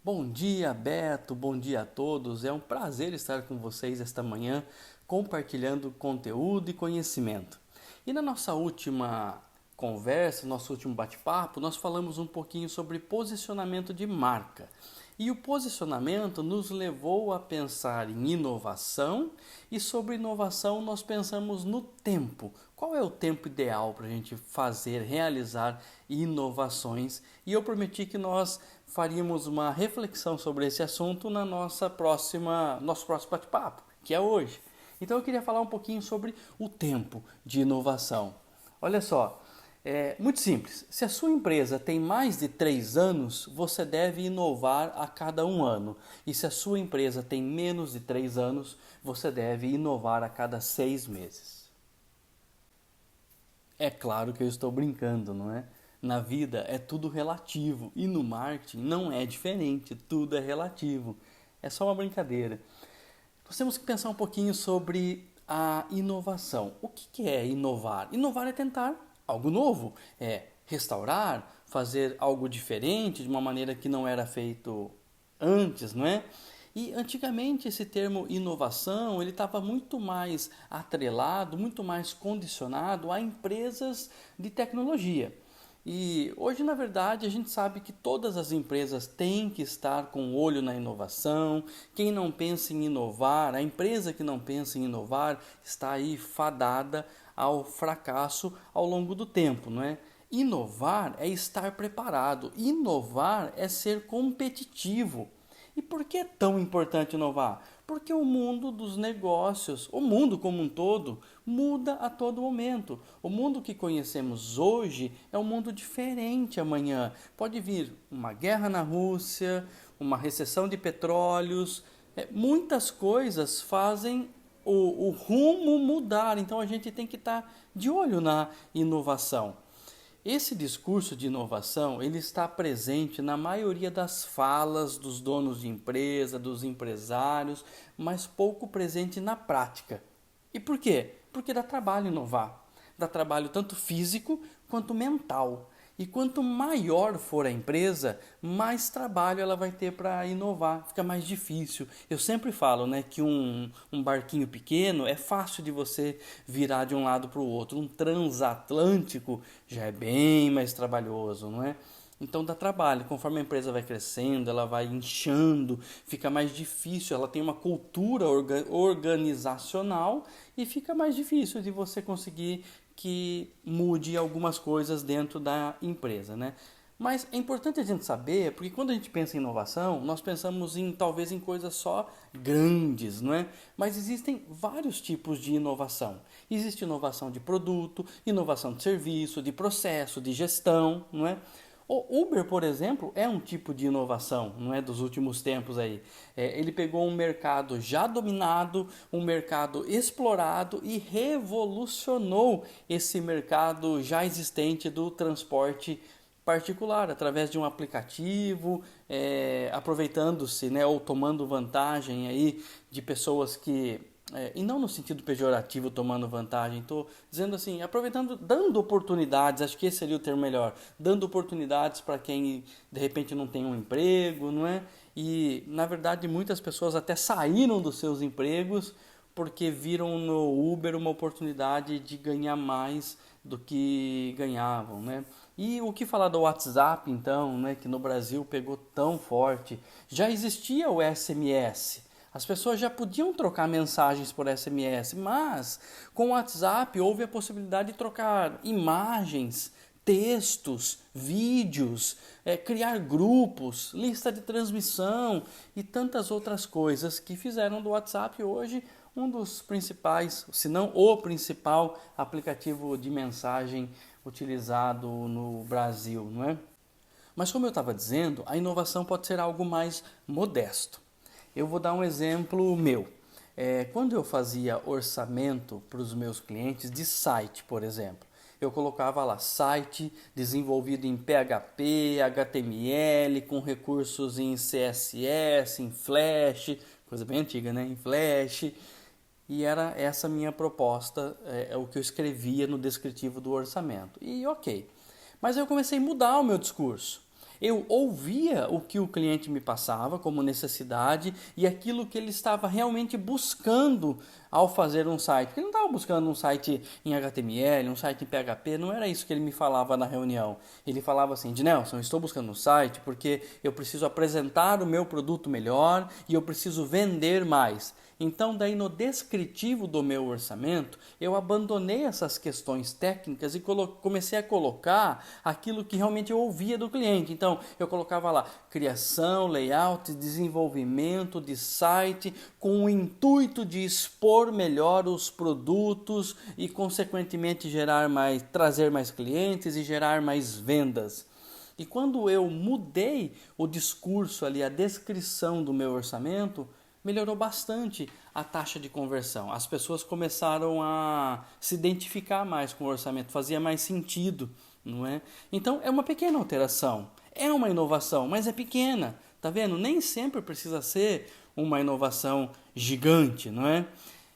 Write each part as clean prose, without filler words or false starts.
Bom dia, Beto. Bom dia a todos. É um prazer estar com vocês esta manhã, compartilhando conteúdo e conhecimento. E na nossa última conversa, nosso último bate-papo, nós falamos um pouquinho sobre posicionamento de marca. E o posicionamento nos levou a pensar em inovação, e sobre inovação nós pensamos no tempo. Qual é o tempo ideal para a gente fazer, realizar inovações? E eu prometi que nós faríamos uma reflexão sobre esse assunto na nosso próximo bate-papo, que é hoje. Então eu queria falar um pouquinho sobre o tempo de inovação. Olha só, é muito simples. Se a sua empresa tem mais de 3 anos, você deve inovar a cada um ano. E se a sua empresa tem menos de 3 anos, você deve inovar a cada 6 meses. É claro que eu estou brincando, não é? Na vida é tudo relativo e no marketing não é diferente, tudo é relativo. É só uma brincadeira. Nós temos que pensar um pouquinho sobre a inovação. O que é inovar? Inovar é tentar algo novo, é restaurar, fazer algo diferente de uma maneira que não era feito antes, não é? E antigamente esse termo inovação, ele estava muito mais atrelado, muito mais condicionado a empresas de tecnologia. E hoje, na verdade, a gente sabe que todas as empresas têm que estar com o olho na inovação. Quem não pensa em inovar, a empresa que não pensa em inovar, está aí fadada ao fracasso ao longo do tempo, não é? Inovar é estar preparado, inovar é ser competitivo. E por que é tão importante inovar? Porque o mundo dos negócios, o mundo como um todo, muda a todo momento. O mundo que conhecemos hoje é um mundo diferente amanhã. Pode vir uma guerra na Rússia, uma recessão de petróleos, muitas coisas fazem o rumo mudar. Então a gente tem que estar de olho na inovação. Esse discurso de inovação, ele está presente na maioria das falas dos donos de empresa, dos empresários, mas pouco presente na prática. E por quê? Porque dá trabalho inovar. Dá trabalho tanto físico quanto mental. E quanto maior for a empresa, mais trabalho ela vai ter para inovar, fica mais difícil. Eu sempre falo, né, que um barquinho pequeno é fácil de você virar de um lado para o outro. Um transatlântico já é bem mais trabalhoso, não é? Então dá trabalho, conforme a empresa vai crescendo, ela vai inchando, fica mais difícil, ela tem uma cultura organizacional e fica mais difícil de você conseguir que mude algumas coisas dentro da empresa, né? Mas é importante a gente saber, porque quando a gente pensa em inovação, nós pensamos em talvez em coisas só grandes, não é? Mas existem vários tipos de inovação. Existe inovação de produto, inovação de serviço, de processo, de gestão, não é? O Uber, por exemplo, é um tipo de inovação, não é, dos últimos tempos aí. Ele pegou um mercado já dominado, um mercado explorado e revolucionou esse mercado já existente do transporte particular, através de um aplicativo, aproveitando-se, né, ou tomando vantagem aí de pessoas que e não no sentido pejorativo tomando vantagem, estou dizendo assim, aproveitando, dando oportunidades, acho que esse seria o termo melhor, dando oportunidades para quem de repente não tem um emprego, não é? E na verdade muitas pessoas até saíram dos seus empregos porque viram no Uber uma oportunidade de ganhar mais do que ganhavam, né? E o que falar do WhatsApp então, né, que no Brasil pegou tão forte? Já existia o SMS. As pessoas já podiam trocar mensagens por SMS, mas com o WhatsApp houve a possibilidade de trocar imagens, textos, vídeos, criar grupos, lista de transmissão e tantas outras coisas que fizeram do WhatsApp hoje um dos principais, se não o principal aplicativo de mensagem utilizado no Brasil, não é? Mas como eu estava dizendo, a inovação pode ser algo mais modesto. Eu vou dar um exemplo meu. Quando eu fazia orçamento para os meus clientes de site, por exemplo, eu colocava lá site desenvolvido em PHP, HTML, com recursos em CSS, em Flash, coisa bem antiga, né? Em Flash. E era essa minha proposta, é o que eu escrevia no descritivo do orçamento. E ok. Mas eu comecei a mudar o meu discurso. Eu ouvia o que o cliente me passava como necessidade e aquilo que ele estava realmente buscando ao fazer um site. Porque ele não estava buscando um site em HTML, um site em PHP, não era isso que ele me falava na reunião. Ele falava assim: Ednelson, estou buscando um site porque eu preciso apresentar o meu produto melhor e eu preciso vender mais. Então, daí no descritivo do meu orçamento, eu abandonei essas questões técnicas e comecei a colocar aquilo que realmente eu ouvia do cliente. Então, eu colocava lá criação, layout, desenvolvimento de site, com o intuito de expor melhor os produtos e, consequentemente, trazer mais clientes e gerar mais vendas. E quando eu mudei o discurso ali, a descrição do meu orçamento, melhorou bastante a taxa de conversão. As pessoas começaram a se identificar mais com o orçamento, fazia mais sentido, não é? Então é uma pequena alteração, é uma inovação, mas é pequena, tá vendo? Nem sempre precisa ser uma inovação gigante, não é?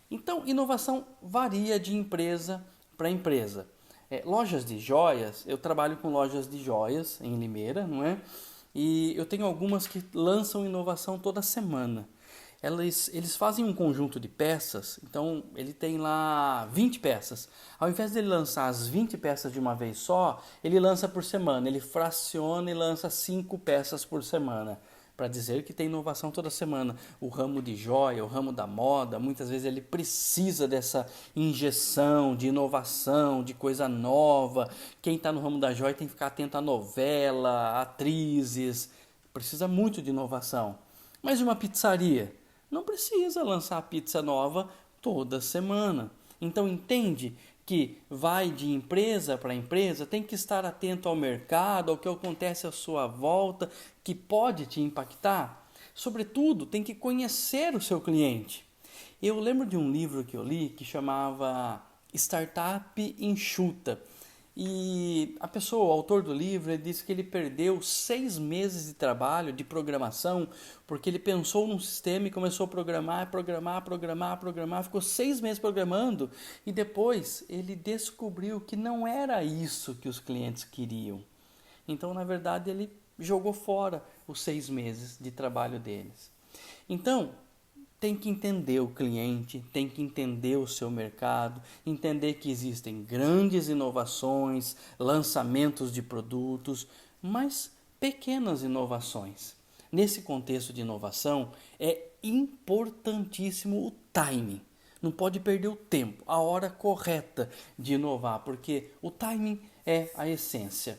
Então, inovação varia de empresa para empresa. Lojas de joias, eu trabalho com lojas de joias em Limeira, não é? E eu tenho algumas que lançam inovação toda semana. Eles fazem um conjunto de peças, então ele tem lá 20 peças. Ao invés de ele lançar as 20 peças de uma vez só, ele lança por semana, ele fraciona e lança 5 peças por semana. Para dizer que tem inovação toda semana. O ramo de joia, o ramo da moda, muitas vezes ele precisa dessa injeção de inovação, de coisa nova. Quem está no ramo da joia tem que ficar atento à novela, atrizes. Precisa muito de inovação. Mas uma pizzaria não precisa lançar pizza nova toda semana. Então entende que vai de empresa para empresa, tem que estar atento ao mercado, ao que acontece à sua volta, que pode te impactar. Sobretudo, tem que conhecer o seu cliente. Eu lembro de um livro que eu li que chamava Startup Enxuta. E a pessoa, o autor do livro, ele disse que ele perdeu 6 meses de trabalho, de programação, porque ele pensou num sistema e começou a programar, ficou 6 meses programando e depois ele descobriu que não era isso que os clientes queriam. Então, na verdade, ele jogou fora os 6 meses de trabalho deles. Então, tem que entender o cliente, tem que entender o seu mercado, entender que existem grandes inovações, lançamentos de produtos, mas pequenas inovações. Nesse contexto de inovação, é importantíssimo o timing. Não pode perder o tempo, a hora correta de inovar, porque o timing é a essência.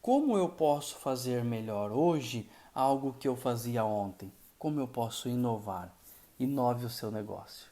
Como eu posso fazer melhor hoje algo que eu fazia ontem? Como eu posso inovar? Inove o seu negócio.